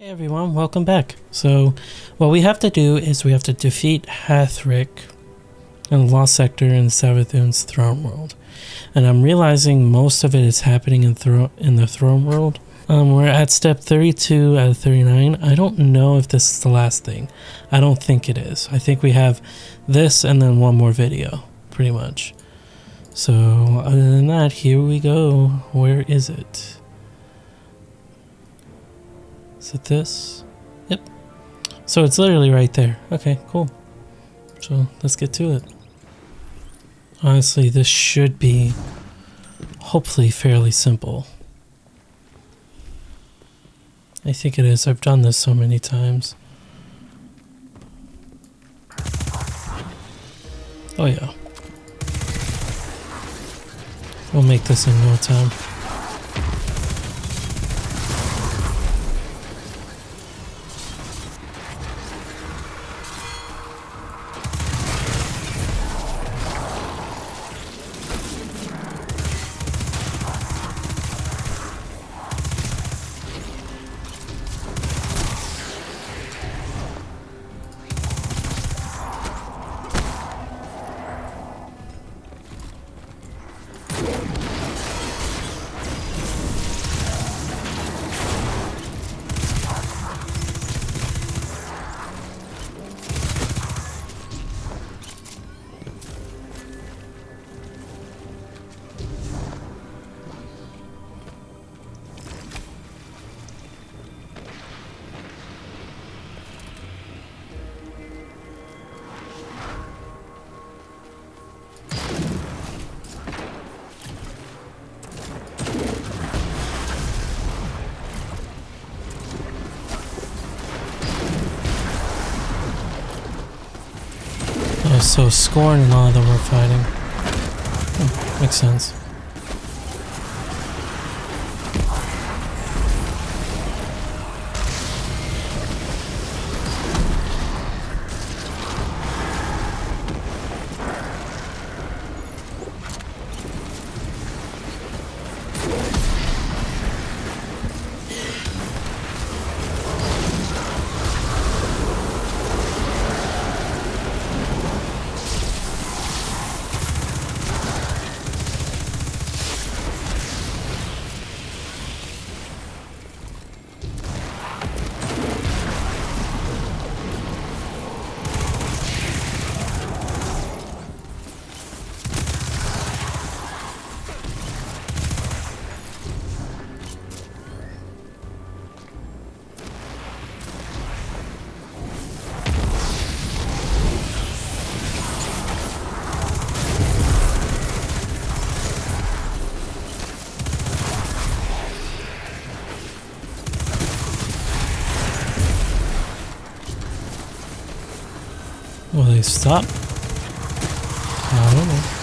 Hey everyone, welcome back. So, what we have to do is we have to defeat Hathrick in the Lost Sector in Savathun's Throne World. And I'm realizing most of it is happening in the Throne World. We're at step 32 out of 39. I don't know if this is the last thing. I don't think it is. I think we have this and then one more video, pretty much. So, other than that, here we go. Where is it? Is it this? Yep. So it's literally right there. Okay, cool. So let's get to it. Honestly, this should be hopefully fairly simple. I think it is. I've done this so many times. Oh yeah. We'll make this in no time. So Scorn and all of them were fighting. Makes sense. Will they stop? I don't know.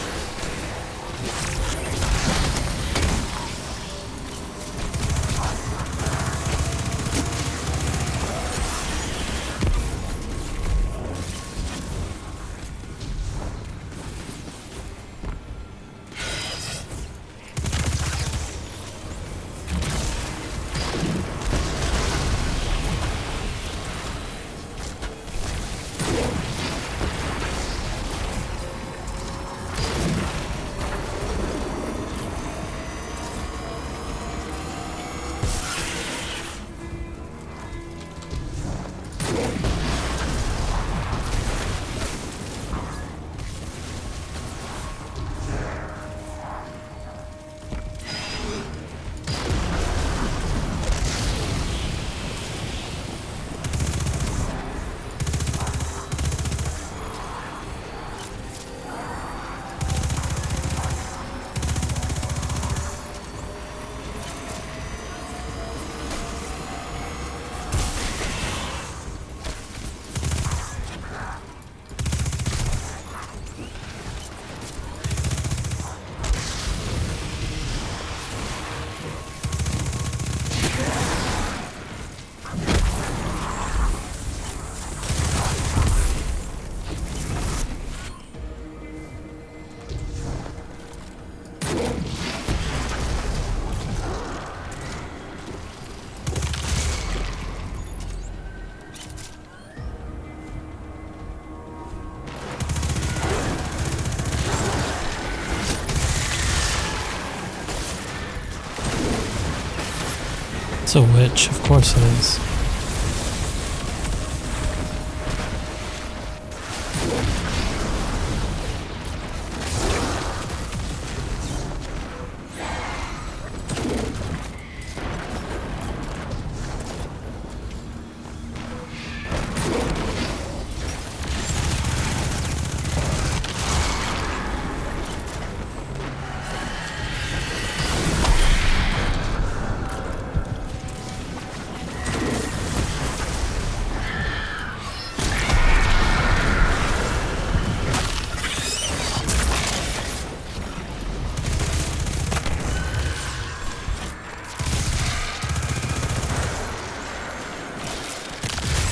It's a witch, of course it is.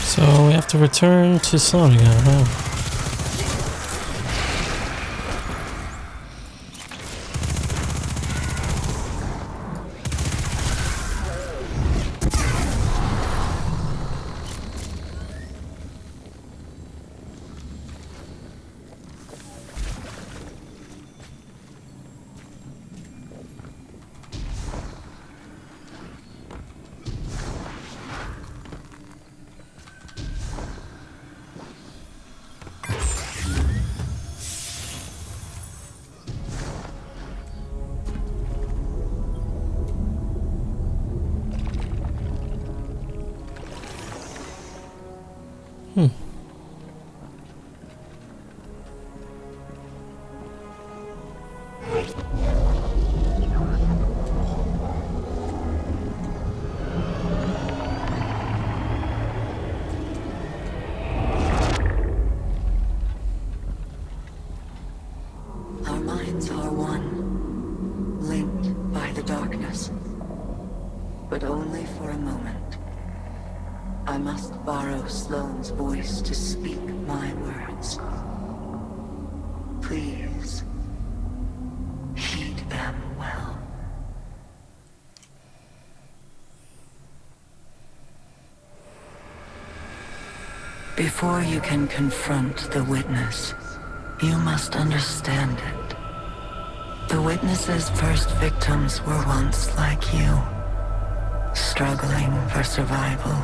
So we have to return to Sloan again, huh? Our minds are one, linked by the darkness, but only for a moment. I must borrow Sloane's voice to speak my words. Please, heed them well. Before you can confront the witness, you must understand it. The witness's first victims were once like you, struggling for survival,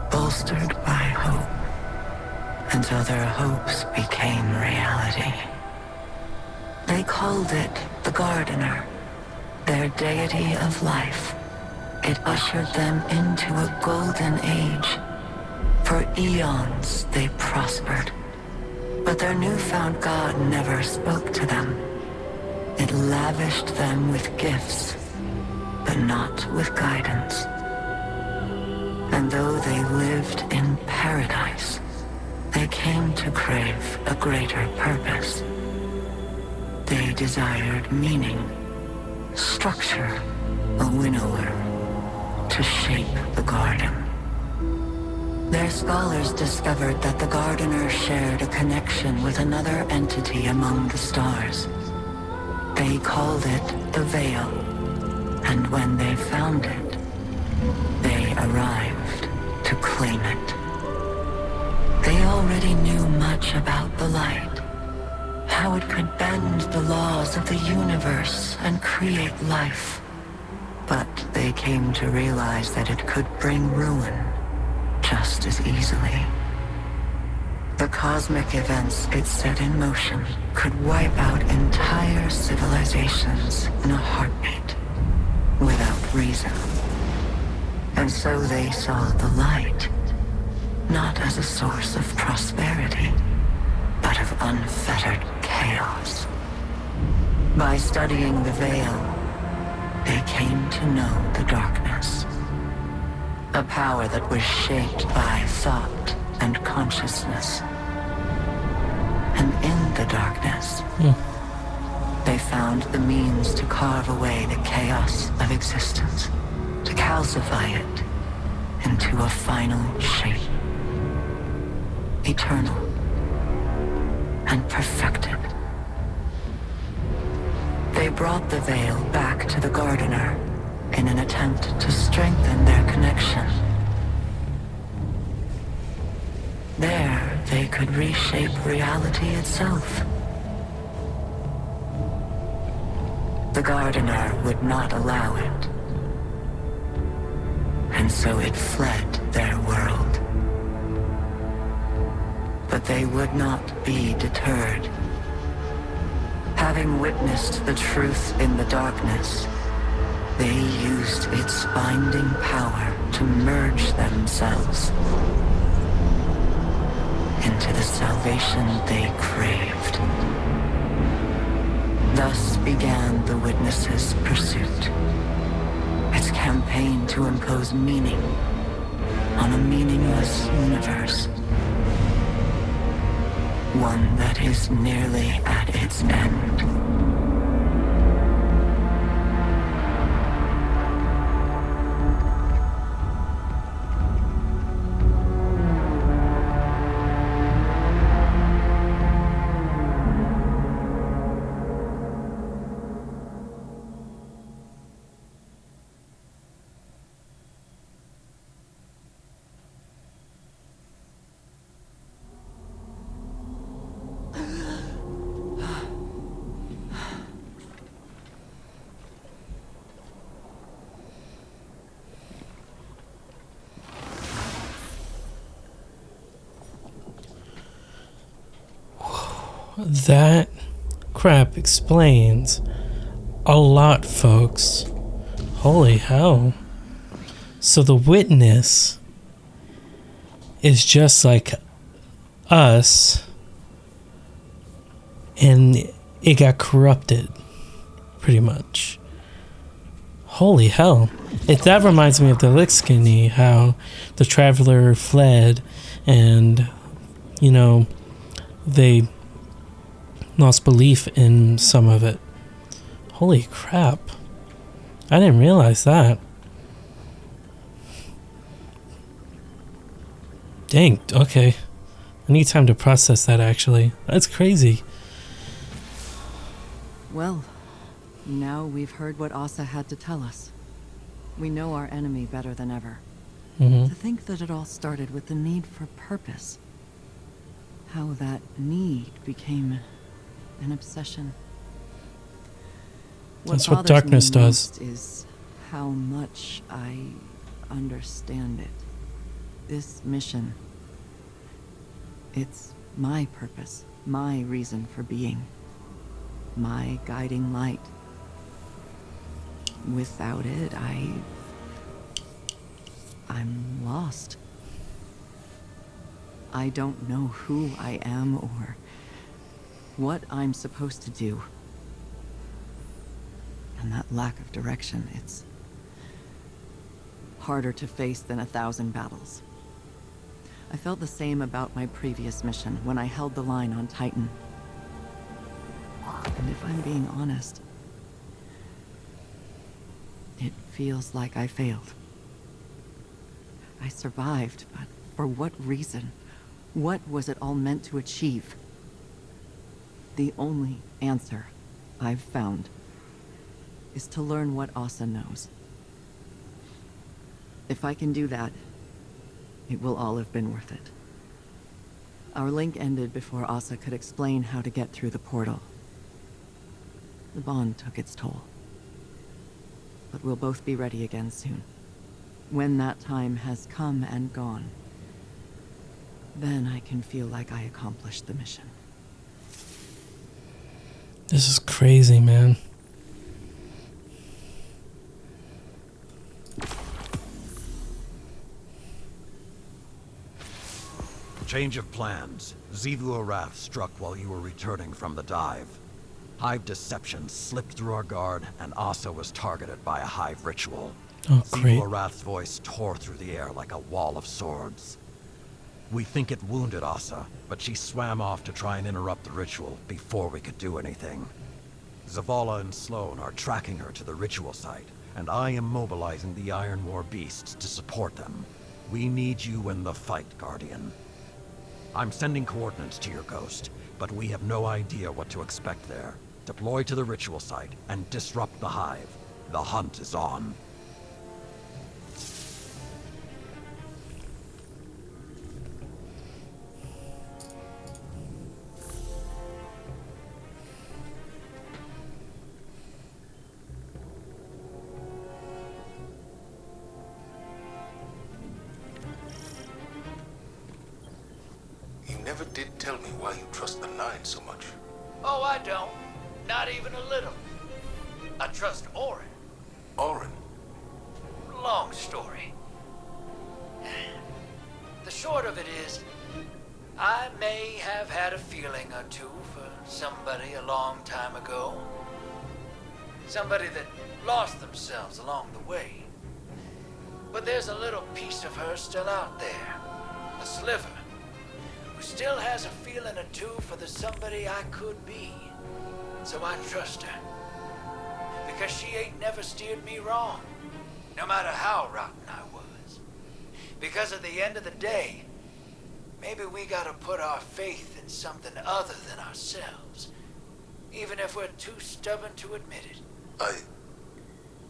bolstered by hope, until their hopes became reality. They called it the Gardener, their deity of life. It ushered them into a golden age. For eons they prospered, but their newfound god never spoke to them. It lavished them with gifts, but not with guidance. And though they lived in paradise, they came to crave a greater purpose. They desired meaning, structure, a winnower, to shape the garden. Their scholars discovered that the Gardener shared a connection with another entity among the stars. They called it the Veil, and when they found it, they arrived to claim it. They already knew much about the light, how it could bend the laws of the universe and create life. But they came to realize that it could bring ruin just as easily. The cosmic events it set in motion could wipe out entire civilizations in a heartbeat, without reason. And so they saw the light, not as a source of prosperity, but of unfettered chaos. By studying the Veil, they came to know the darkness. A power that was shaped by thought and consciousness. And in the darkness, they found the means to carve away the chaos of existence, to calcify it into a final shape, eternal and perfected. They brought the Veil back to the Gardener in an attempt to strengthen their connection. There, they could reshape reality itself. The Gardener would not allow it. and so it fled their world. But they would not be deterred. Having witnessed the truth in the darkness, they used its binding power to merge themselves into the salvation they craved. Thus began the Witness's pursuit. Its campaign to impose meaning on a meaningless universe. One that is nearly at its end. That crap explains a lot, folks. Holy hell. So the Witness is just like us, and it got corrupted, pretty much. Holy hell. That reminds me of the Lixkini, how the Traveler fled and, you know, they lost belief in some of it. Holy crap. I didn't realize that. Dang, okay. I need time to process that, actually. That's crazy. Well, now we've heard what Asa had to tell us. We know our enemy better than ever. To think that it all started with the need for purpose. How that need became an obsession. That's what darkness does. Is how much I understand it. This mission, it's my purpose, my reason for being, my guiding light. Without it, I'm lost. I don't know who I am or what I'm supposed to do. And that lack of direction, it's harder to face than 1,000 battles. I felt the same about my previous mission when I held the line on Titan. And if I'm being honest, it feels like I failed. I survived, but for what reason? What was it all meant to achieve? The only answer I've found is to learn what Asa knows. If I can do that, it will all have been worth it. Our link ended before Asa could explain how to get through the portal. The bond took its toll. But we'll both be ready again soon. When that time has come and gone, then I can feel like I accomplished the mission. This is crazy, man. Change of plans. Xivu Arath struck while you were returning from the dive. Hive deception slipped through our guard, and Asa was targeted by a Hive ritual. Oh, great. Xivu Arath's voice tore through the air like a wall of swords. We think it wounded Asa, but she swam off to try and interrupt the ritual before we could do anything. Zavala and Sloan are tracking her to the ritual site, and I am mobilizing the Iron War beasts to support them. We need you in the fight, Guardian. I'm sending coordinates to your ghost, but we have no idea what to expect there. Deploy to the ritual site and disrupt the Hive. The hunt is on. never did tell me why you trust the Nine so much. Oh, I don't. Not even a little. I trust Orin. Orin. Long story. The short of it is, I may have had a feeling or two for somebody a long time ago. Somebody that lost themselves along the way. But there's a little piece of her still out there. A sliver. Who still has a feeling or two for the somebody I could be. So I trust her. Because she ain't never steered me wrong. No matter how rotten I was. Because at the end of the day, maybe we gotta put our faith in something other than ourselves. Even if we're too stubborn to admit it. I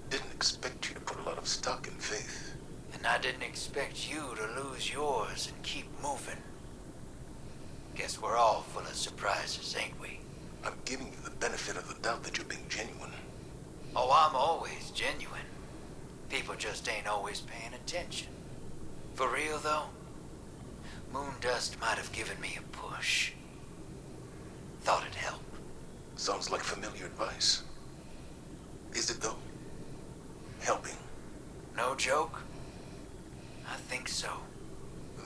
didn't expect you to put a lot of stock in faith. And I didn't expect you to lose yours and keep moving. Guess we're all full of surprises, ain't we? I'm giving you the benefit of the doubt that you're being genuine. Oh, I'm always genuine. People just ain't always paying attention. For real, though, Moondust might have given me a push. Thought it'd help. Sounds like familiar advice. Is it, though? Helping? No joke? I think so.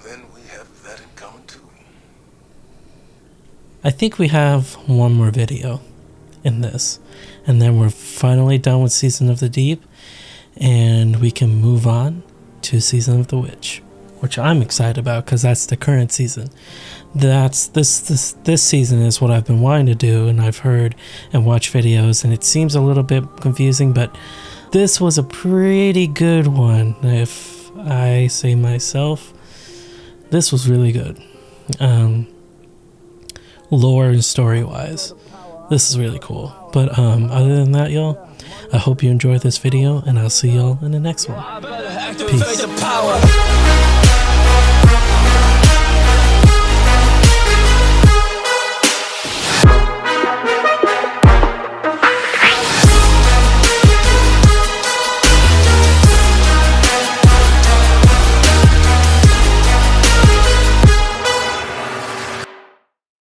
Then we have that in common, too. I think we have one more video in this, and then we're finally done with Season of the Deep, and we can move on to Season of the Witch, which I'm excited about because that's the current season. That's this season is what I've been wanting to do, and I've heard and watched videos, and it seems a little bit confusing, but this was a pretty good one. If I say myself, this was really good. Lore and story wise, this is really cool. But other than that, y'all, I hope you enjoyed this video, and I'll see y'all in the next one. Peace.